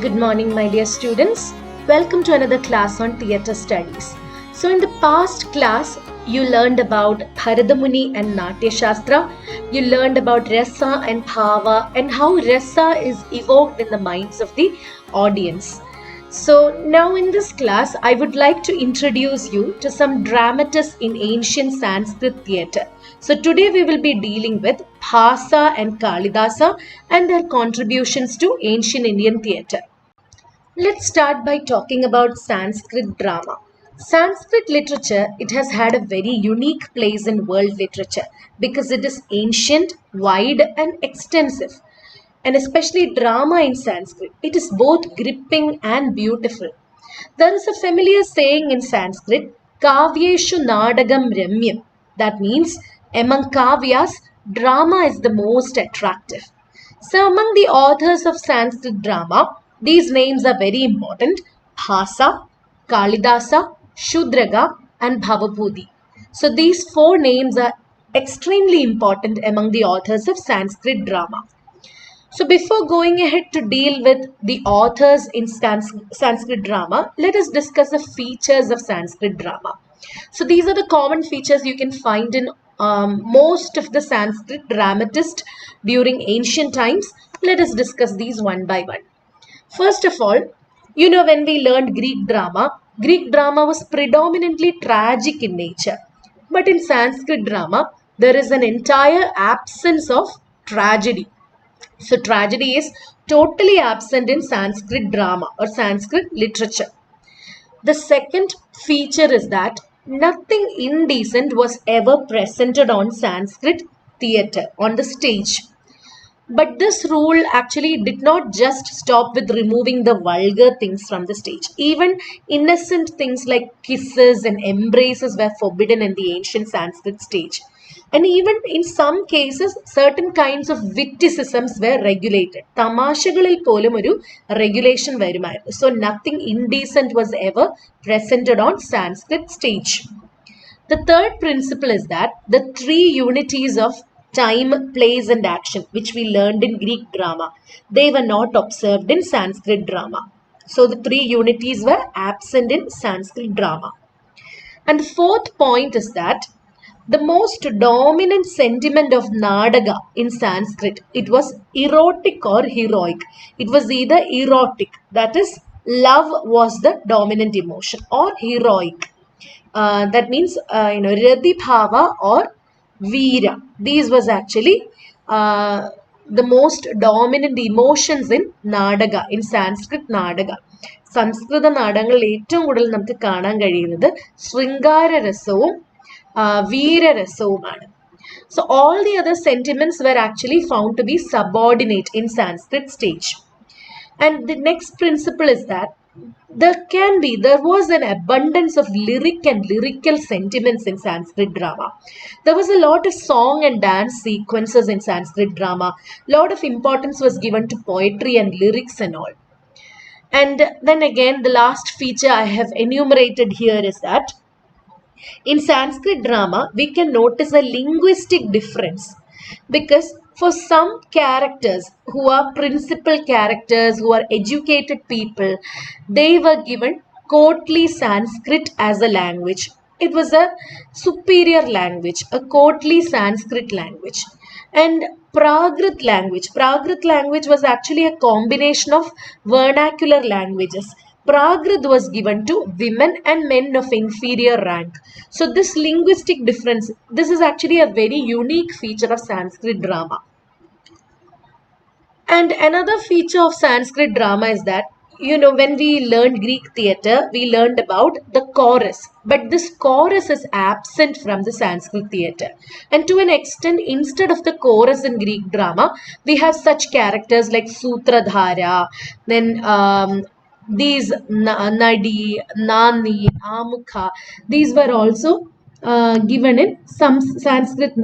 Good morning, my dear students. Welcome to another class on theatre studies. So, in the past class, you learned about Bharadamuni and Natya Shastra. You learned about Rasa and Bhava and how Rasa is evoked in the minds of the audience. So, now in this class, I would like to introduce you to some dramatists in ancient Sanskrit theatre. So, today we will be dealing with Bhasa and Kalidasa and their contributions to ancient Indian theatre. Let's start by talking about Sanskrit drama. Sanskrit literature, it has had a very unique place in world literature because it is ancient, wide and extensive. And especially drama in Sanskrit, it is both gripping and beautiful. There is a familiar saying in Sanskrit, Kavyeshu Nadagam Ramyam. That means, among kavyas, drama is the most attractive. So, among the authors of Sanskrit drama, these names are very important: Bhasa, Kalidasa, Shudraga, and Bhavabhuti. So, these four names are extremely important among the authors of Sanskrit drama. So, before going ahead to deal with the authors in Sanskrit drama, let us discuss the features of Sanskrit drama. So, these are the common features you can find in most of the Sanskrit dramatists during ancient times. Let us discuss these one by one. First of all, when we learned Greek drama was predominantly tragic in nature. But in Sanskrit drama, there is an entire absence of tragedy. So tragedy is totally absent in Sanskrit drama or Sanskrit literature. The second feature is that nothing indecent was ever presented on Sanskrit theatre, on the stage. But this rule actually did not just stop with removing the vulgar things from the stage. Even innocent things like kisses and embraces were forbidden in the ancient Sanskrit stage. And even in some cases, certain kinds of witticisms were regulated. തമാശകളിൽ പോലും ഒരു regulation വരുമായിരുന്നു. So nothing indecent was ever presented on Sanskrit stage. The third principle is that the three unities of time, place and action, which we learned in Greek drama, they were not observed in Sanskrit drama. So the three unities were absent in Sanskrit drama. And the fourth point is that the most dominant sentiment of Nadaga in Sanskrit, it was erotic or heroic. It was either erotic, that is, love was the dominant emotion, or heroic. That means, Radhi Bhava or Veera. These was actually the most dominant emotions in Nadaga, in Sanskrit Nadaga. സംസ്കൃത നാടകങ്ങളിൽ ഏറ്റവും കൂടുതൽ നമുക്ക് കാണാൻ കഴിയുന്നത് ശൃംഗാര രസവും വീരരസവുമാണ്. So all the other sentiments were actually found to be subordinate in Sanskrit stage. And the next principle is that there was an abundance of lyric and lyrical sentiments in Sanskrit drama. There was a lot of song and dance sequences in Sanskrit drama. Lot of importance was given to poetry and lyrics and all. And then again, the last feature I have enumerated here is that in Sanskrit drama, we can notice a linguistic difference because for some characters who are principal characters, who are educated people, they were given courtly Sanskrit as a language. It was a superior language, a courtly Sanskrit language. And Prakrit language was actually a combination of vernacular languages. Prakrit was given to women and men of inferior rank. So this linguistic difference, this is actually a very unique feature of Sanskrit drama. And another feature of Sanskrit drama is that, when we learned Greek theatre, we learned about the chorus. But this chorus is absent from the Sanskrit theatre. And to an extent, instead of the chorus in Greek drama, we have such characters like Sutradhara, then these Nadi, Nani, Amukha, these were also given in some Sanskrit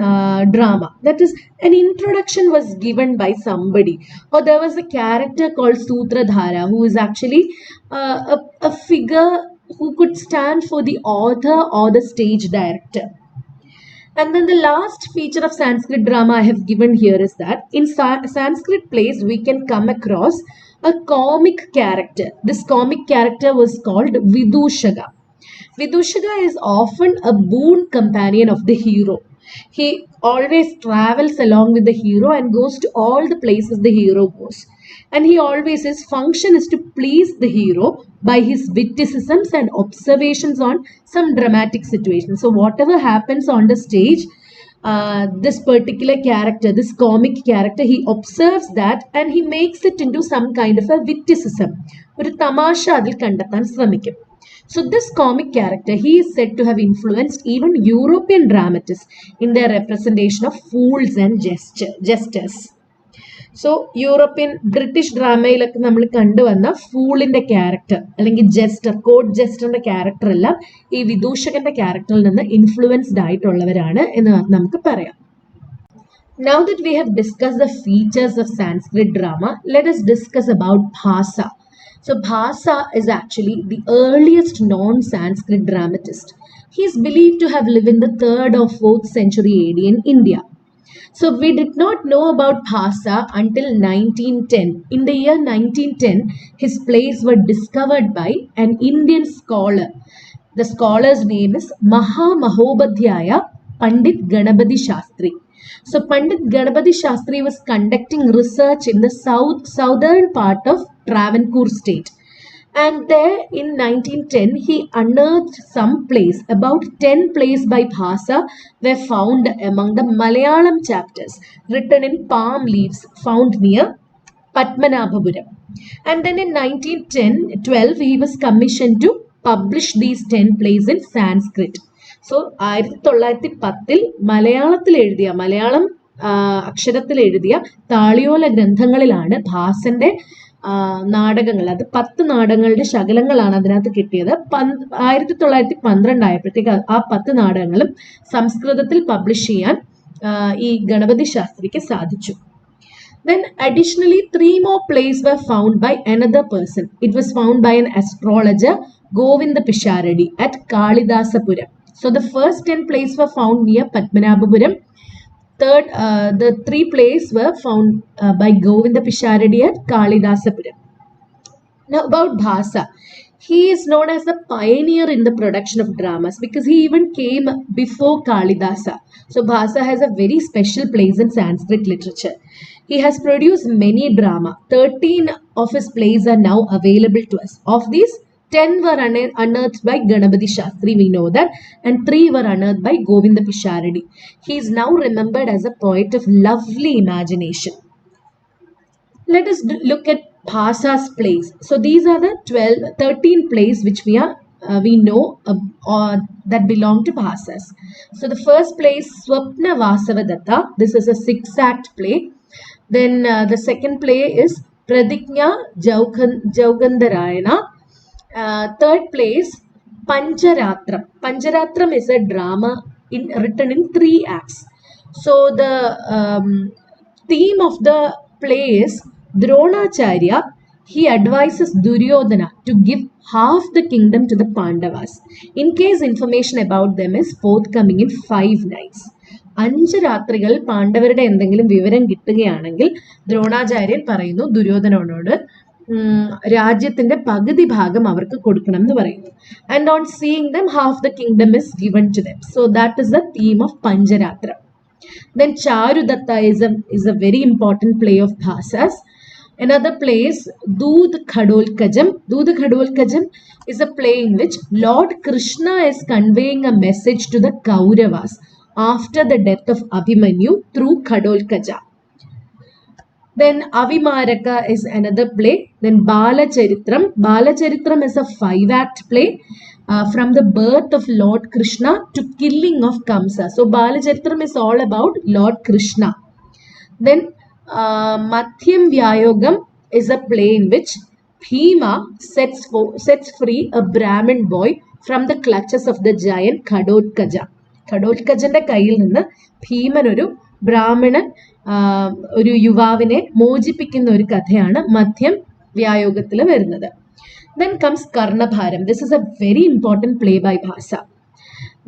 drama. That is, an introduction was given by somebody, or there was a character called Sutradhara who is actually a figure who could stand for the author or the stage director. And then the last feature of Sanskrit drama I have given here is that in Sanskrit plays we can come across a comic character. This comic character was called Vidushaka. Vidushaka is often a boon companion of the hero. He always travels along with the hero and goes to all the places the hero goes. And he always, his function is to please the hero by his witticisms and observations on some dramatic situation. So, whatever happens on the stage, this particular character, this comic character, he observes that and he makes it into some kind of a witticism. ഒരു തമാശ അതിൽ കണ്ടെത്താൻ ശ്രമിക്കും. So this comic character, he is said to have influenced even European dramatists in their representation of fools and jesters. So European British ഡ്രാമയിലൊക്കെ നമ്മൾ കണ്ടുവന്ന ഫൂളിന്റെ character അല്ലെങ്കിൽ ജസ്റ്റർ, കോഡ് ജസ്റ്ററിന്റെ ക്യാരക്ടർ എല്ലാം ഈ വിദൂഷകന്റെ ക്യാരക്ടറിൽ നിന്ന് ഇൻഫ്ലുവൻസ്ഡ് ആയിട്ടുള്ളവരാണ് എന്ന് നമുക്ക് പറയാം. Now that we have discussed the features of Sanskrit drama, let us discuss about Bhasa. So Bhasa is actually the earliest non-Sanskrit dramatist. He is believed to have lived in the 3rd or 4th century AD in India. So we did not know about Bhasa until 1910. In the year 1910, his plays were discovered by an Indian scholar. The scholar's name is Mahamahobadhyaya Pandit Ganapati Shastri. So Pandit Ganapati Shastri was conducting research in the southern part of Travancore state. And there in 1910, he unearthed some plays. About 10 plays by Bhasa were found among the Malayalam chapters written in palm leaves found near Padmanabhapuram. And then in 1912, he was commissioned to publish these 10 plays in Sanskrit. So 1910 മലയാളത്തിൽ എഴുതിയ അക്ഷരത്തിൽ എഴുതിയ താളിയോല ഗ്രന്ഥങ്ങളിലാണ് ഭാസന്റെ നാടകങ്ങൾ, അത് 10 നാടകങ്ങളുടെ ശകലങ്ങളാണ് അതിനകത്ത് കിട്ടിയത്. 1912 ആയപ്പോഴത്തേക്ക് ആ 10 നാടകങ്ങളും സംസ്കൃതത്തിൽ പബ്ലിഷ് ചെയ്യാൻ ഈ ഗണപതി ശാസ്ത്രിക്ക് സാധിച്ചു. Then additionally 3 more plays were found by another person. It was found by an astrologer, Govinda Pisharadi, at Kalidasapuram. So the first 10 plays were found near Padmanabhapuram. The 3 plays were found by Govinda Pisharadi at Kalidasapuram. Now about Bhasa, he is known as the pioneer in the production of dramas because he even came before Kalidasa. So Bhasa has a very special place in Sanskrit literature. He has produced many drama. 13 of his plays are now available to us. Of these, 10 were unearthed by Ganapati Shastri, we know that, and 3 were unearthed by Govinda Pisharadi. He is now remembered as a poet of lovely imagination. Let us look at Bhasa's plays. So these are the 13 plays which we know that belong to Bhasa's. So the first play is Swapna Vasavadatta. This is a 6-act play. Then the second play is Pradigna Jaugandarayana. Third play is Pancharatram. Pancharatram is a drama written in 3 acts. So the theme of the play is Dronacharya. He advises Duryodhana to give half the kingdom to the Pandavas in case information about them is forthcoming in 5 nights. 5 രാത്രികൾ പാണ്ഡവരുടെ എന്തെങ്കിലും വിവരം കിട്ടുകയാണെങ്കിൽ ദ്രോണാചാര്യൻ പറയുന്നു ദുര്യോധനോട് രാജ്യത്തിന്റെ പകുതി ഭാഗം അവർക്ക് കൊടുക്കണം എന്ന് പറയുന്നു. And on seeing them, half the kingdom is given to them. So that is the theme of Panjaratra. Then Charudatta is a very important play of Bhasa's. Another play is Dood Khadolkajam. Dood Khadolkajam is a play in which Lord Krishna is conveying a message to the Kauravas after the death of Abhimanyu through Khadolkaja. Then Avimaraka is another play. Then Balacharitram. Balacharitram is a 5-act play from the birth of Lord Krishna to killing of Kamsa. So Balacharitram is all about Lord Krishna. Then Mathyam Vyayogam is a play in which Bhima sets free a Brahmin boy from the clutches of the giant Khadotkaja. ഘടോത്കജന്റെ കയ്യിൽ നിന്ന് ഭീമൻ ഒരു ബ്രാഹ്മണൻ ഒരു യുവാവിനെ മോചിപ്പിക്കുന്ന ഒരു കഥയാണ് മധ്യം വ്യായോഗത്തിൽ വരുന്നത്. Then comes Karnabharam. This is a very important play by Bhasa.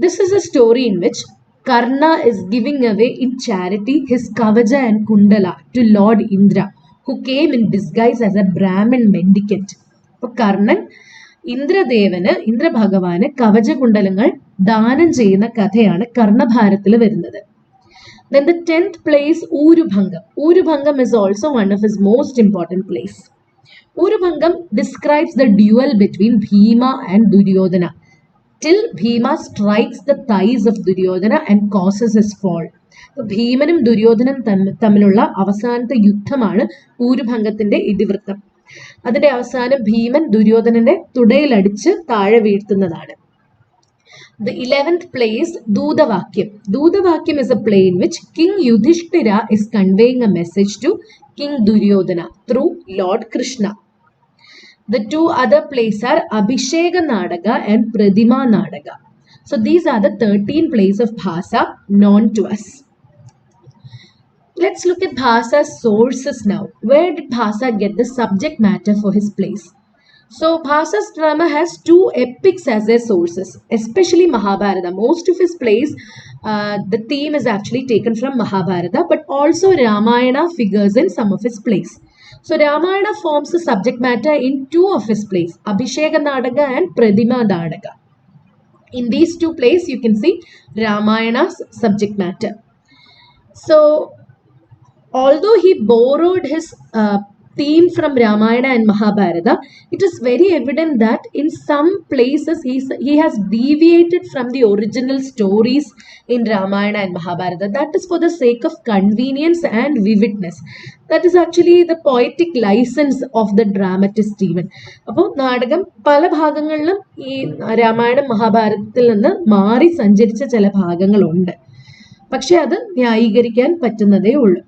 This is a story in which Karna is giving away in charity his Kavaja and Kundala to Lord Indra, who came in disguise as a Brahmin mendicant. അപ്പോൾ കർണൻ ഇന്ദ്രഭഗവാന് കവചകുണ്ടലങ്ങൾ ദാനം ചെയ്യുന്ന കഥയാണ് കർണഭാരത്തിൽ വരുന്നത്. Then the 10th place, Urubhangam. Urubhangam is also one of his most important plays. Urubhangam describes the duel between Bhima and Duryodhana till Bhima strikes the thighs of Duryodhana and causes his fall. ഭീമനും ദുര്യോധനും തമ്മിലുള്ള അവസാനത്തെ യുദ്ധമാണ് ഊരുഭംഗത്തിന്റെ ഇതിവൃത്തം. അതിന്റെ അവസാനം ഭീമൻ ദുര്യോധനന്റെ തുടയിലടിച്ച് താഴെ വീഴ്ത്തുന്നതാണ്. The 11th place, Dudavakyam. Dudavakyam is a play in which King Yudhishthira is conveying a message to King Duryodhana through Lord Krishna. The two other plays are Abhisheka Nadaga and Pradima Nadaga. So these are the 13 plays of Bhasa known to us. Let's look at Bhasa's sources now. Where did Bhasa get the subject matter for his plays? So Bhasa's drama has two epics as their sources, especially Mahabharata. Most of his plays, the theme is actually taken from Mahabharata, but also Ramayana figures in some of his plays. So Ramayana forms the subject matter in two of his plays, Abhisheka Nadaga and Pradima Nadaga. In these two plays, you can see Ramayana's subject matter. So although he borrowed his theme from Ramayana and Mahabharata, it is very evident that in some places he has deviated from the original stories in Ramayana and Mahabharata. That is for the sake of convenience and vividness. That is actually the poetic license of the dramatist even. അപ്പോൾ നാടകം പല ഭാഗങ്ങളിലും ഈ രാമായണ മഹാഭാരതത്തിൽ നിന്ന് മാറി സഞ്ചരിച്ച ചില ഭാഗങ്ങളുണ്ട്. പക്ഷെ അത് ന്യായീകരിക്കാൻ പറ്റുന്നതേ ഉള്ളൂ.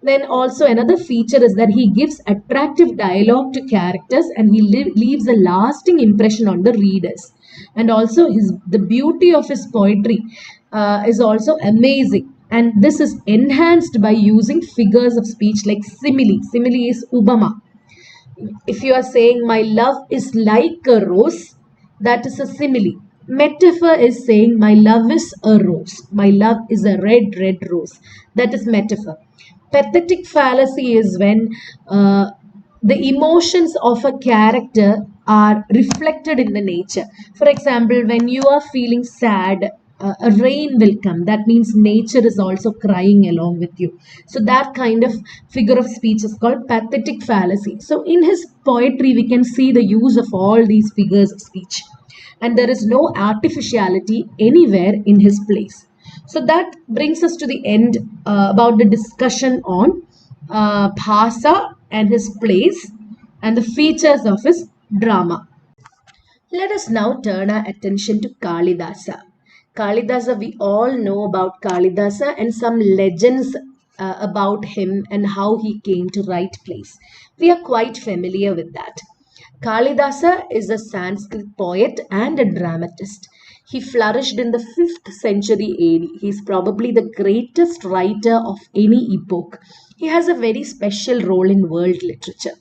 Then also another feature is that he gives attractive dialogue to characters and he leaves a lasting impression on the readers. And also the beauty of his poetry is also amazing. And this is enhanced by using figures of speech like simile. Simile is ubama. If you are saying my love is like a rose, that is a simile. Metaphor is saying my love is a rose. My love is a red rose. That is metaphor. Pathetic fallacy is when the emotions of a character are reflected in the nature. For example, when you are feeling sad, a rain will come. That means nature is also crying along with you. So that kind of figure of speech is called pathetic fallacy. So in his poetry, we can see the use of all these figures of speech. And there is no artificiality anywhere in his plays. So that brings us to the end about the discussion on Bhasa and his plays and the features of his drama. Let us now turn our attention to Kalidasa. Kalidasa, we all know about Kalidasa and some legends about him and how he came to write plays. We are quite familiar with that. Kalidasa is a Sanskrit poet and a dramatist. He flourished in the 5th century AD. He is probably the greatest writer of any epoch. He has a very special role in world literature.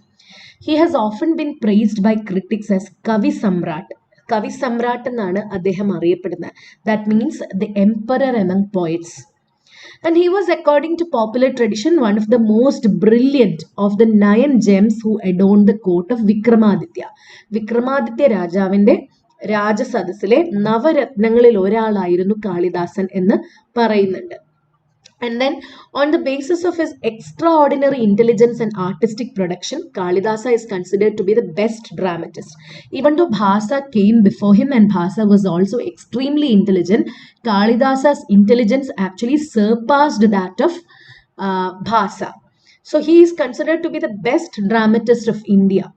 He has often been praised by critics as Kavi Samrat. Kavi Samrat എന്നാണ് അദ്ദേഹം അറിയപ്പെടുന്നത്. That means the emperor among poets. And he was, according to popular tradition, one of the most brilliant of the 9 gems who adorned the court of Vikramaditya. Vikramaditya രാജാവിന്റെ രാജസദസ്സിലെ നവരത്നങ്ങളിൽ ഒരാളായിരുന്നു കാളിദാസൻ എന്ന് പറയുന്നുണ്ട്. And then on the basis of his extraordinary intelligence and artistic production, Kalidasa is considered to be the best dramatist. Even though Bhasa came before him and Bhasa was also extremely intelligent, Kalidasa's intelligence actually surpassed that of Bhasa. So he is considered to be the best dramatist of India.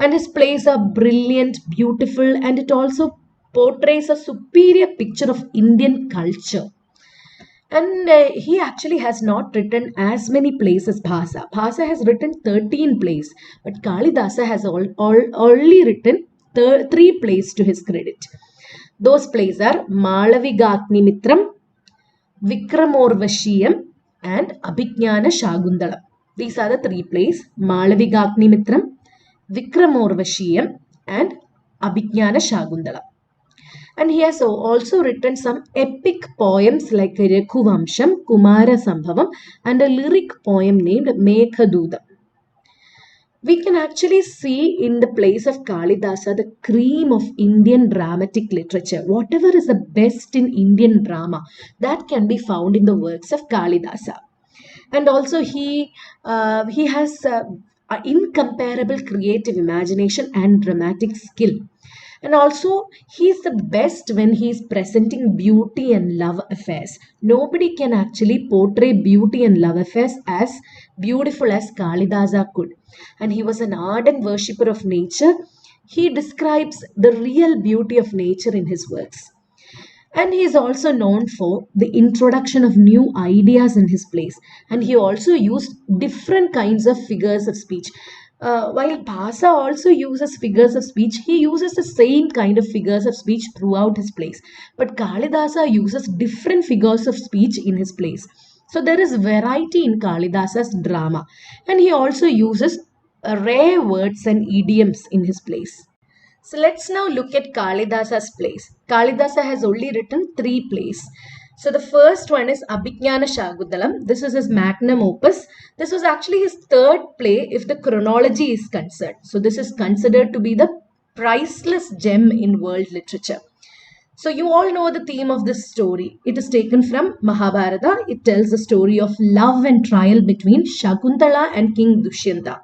And his plays are brilliant, beautiful, and it also portrays a superior picture of Indian culture. And he actually has not written as many plays as Bhasa. Bhasa has written 13 plays, but Kalidasa has only written 3 plays to his credit. Those plays are Malavigagnimithram, Vikramorvashiyam, and Abhignana Shagundalam. These are the 3 plays: Malavigagnimithram, Vikramorvashiyam, and Abhignana Shagundalam. And he has also written some epic poems like Raghuvamsham, Kumara Sambhavam, and a lyric poem named Meghadoodam. We can actually see in the place of Kalidasa the cream of Indian dramatic literature. Whatever is the best in Indian drama, that can be found in the works of Kalidasa. And also he has incomparable creative imagination and dramatic skill. And also, he's the best when he's presenting beauty and love affairs. Nobody can actually portray beauty and love affairs as beautiful as Kalidasa could. And he was an ardent worshipper of nature. He describes the real beauty of nature in his works. And he is also known for the introduction of new ideas in his plays. And he also used different kinds of figures of speech. While Bhasa also uses figures of speech, he uses the same kind of figures of speech throughout his plays. But Kalidasa uses different figures of speech in his plays. So there is variety in Kalidasa's drama. And he also uses rare words and idioms in his plays. So let's now look at Kalidasa's plays. Kalidasa has only written 3 plays. So the first one is Abhignana Shakuntalam. This is his magnum opus. This was actually his 3rd play if the chronology is concerned. So this is considered to be the priceless gem in world literature. So you all know the theme of this story. It is taken from Mahabharata. It tells the story of love and trial between Shakuntala and King Dushyanta.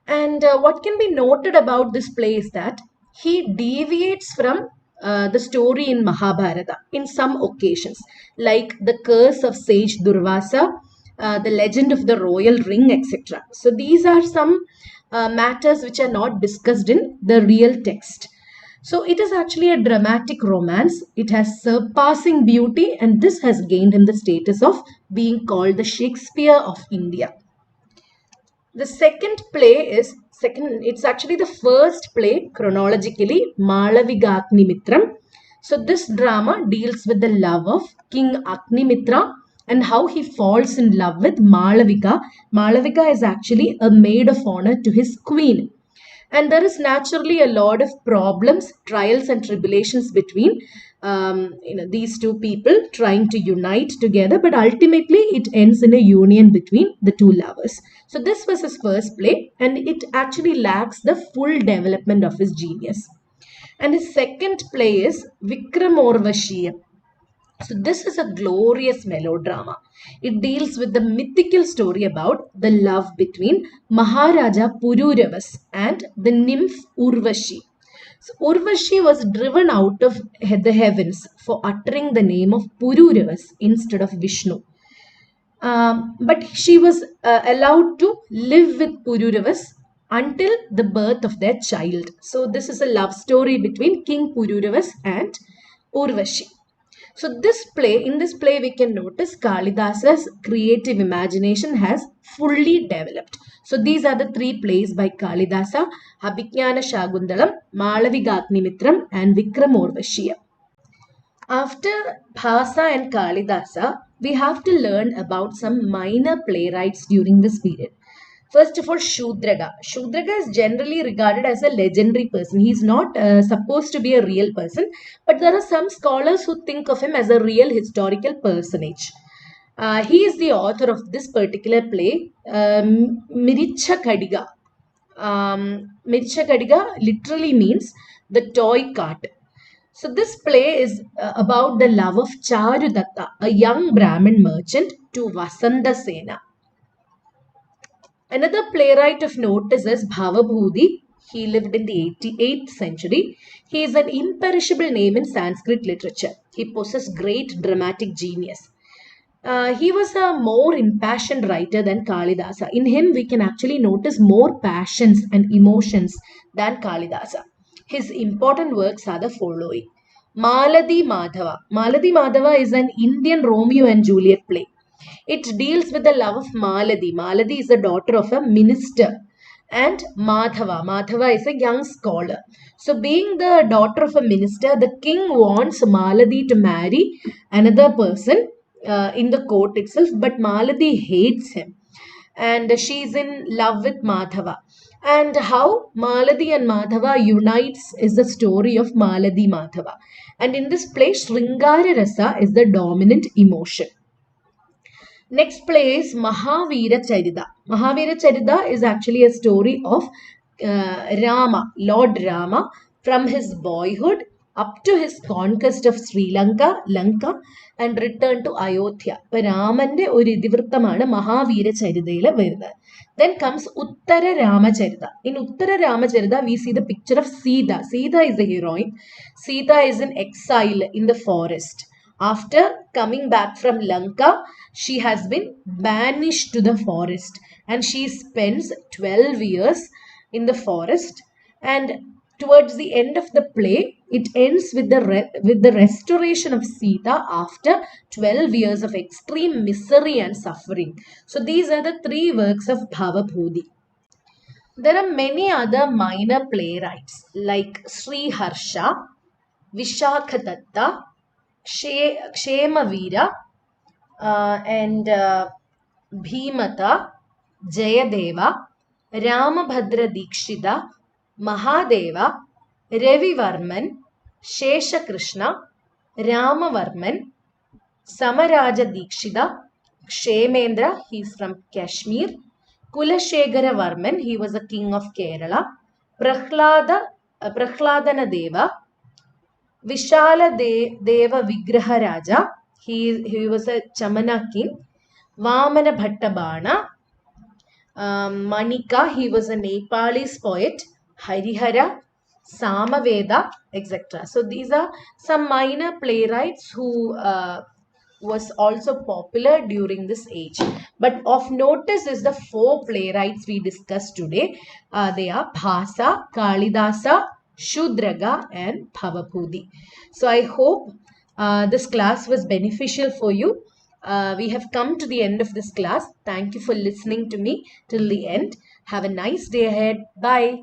And what can be noted about this play is that he deviates from the story in Mahabharata in some occasions, like the curse of sage Durvasa, the legend of the royal ring, etc. So these are some matters which are not discussed in the real text. So it is actually a dramatic romance. It has surpassing beauty, and this has gained him the status of being called the Shakespeare of India. The second play it's actually the first play chronologically, Malaviga Agnimitram. So this drama deals with the love of King Agnimitra and how he falls in love with Malavika. Malavika is actually a maid of honor to his queen. And there is naturally a lot of problems, trials and tribulations between these two people trying to unite together, but ultimately it ends in a union between the two lovers. So this was his first play, and it actually lacks the full development of his genius. And his second play is Vikramorvashiyam. So this is a glorious melodrama. It deals with the mythical story about the love between Maharaja Pururavas and the nymph Urvashi. So Urvashi was driven out of the heavens for uttering the name of Pururavas instead of Vishnu. But she was allowed to live with Pururavas until the birth of their child. So this is a love story between King Pururavas and Urvashi. So in this play we can notice Kalidasa's creative imagination has fully developed. So these are the 3 plays by Kalidasa: Abhignana Shakuntalam, Malaviga Agnimitram, and Vikramorvashiyam. After Bhasa and Kalidasa, we have to learn about some minor playwrights during this period. First of all, Shudraga. Shudraga is generally regarded as a legendary person. He's not supposed to be a real person, but there are some scholars who think of him as a real historical personage. He is the author of this particular play, Miricha Kadiga. Miricha Kadiga literally means the toy cart. So this play is about the love of Charudatta, a young Brahmin merchant, to Vasanta Sena. Another playwright of note is BHAVABHUTI. He lived in the 8th century. He is an imperishable name in Sanskrit literature. He possessed great dramatic genius. He was a more impassioned writer than Kalidasa. In him, we can actually notice more passions and emotions than Kalidasa. His important works are the following. Maladi Madhava. Maladi Madhava is an Indian Romeo and Juliet play. It deals with the love of Maladi. Maladi is the daughter of a minister. And Madhava. Madhava is a young scholar. So being the daughter of a minister, the king wants Maladi to marry another person in the court itself, but Maladi hates him. And she is in love with Madhava. And how Maladi and Madhava unites is the story of Maladi Madhava. And in this play, Sringara Rasa is the dominant emotion. Next play is Mahavira Charita. Mahavira Charita is actually a story of Rama, Lord Rama, from his boyhood up to his conquest of Sri Lanka, and return to Ayodhya. അപ്പോൾ രാമന്റെ ഒരു ഇതിവൃത്തമാണ് മഹാവീര ചരിതയിൽ വരുന്നത്. Then comes Uttara Ramacharita. In Uttara Ramacharita, we see the picture of Sita. Sita is the heroine. Sita is in exile in the forest. After coming back from Lanka, she has been banished to the forest and she spends 12 years in the forest. And towards the end of the play, it ends with the restoration of Sita after 12 years of extreme misery and suffering. So these are the three works of Bhavabhuti. There are many other minor playwrights like Sri Harsha, Vishakadatta, Kshemavira, and Bhimata, Jayadeva, Ramabhadra Dikshita, Mahadeva, Ravivarman, Sheshakrishna, Ramavarman, Samaraja Dikshita, Kshemendra, he is from Kashmir, Kulashegara Varman, he was a king of Kerala, Prahladana Deva, Vishala Deva Vigraha Raja, he was a Chamana king, Vamana Bhattabana, Manika, he was a Nepalese poet, Harihara, Samaveda, etc. So these are some minor playwrights who was also popular during this age. But of notice is the 4 playwrights we discussed today. They are Bhasa, Kalidasa, Shudraga and Bhavabhuti. So I hope this class was beneficial for you. We have come to the end of this class. Thank you for listening to me till the end. Have a nice day ahead. Bye.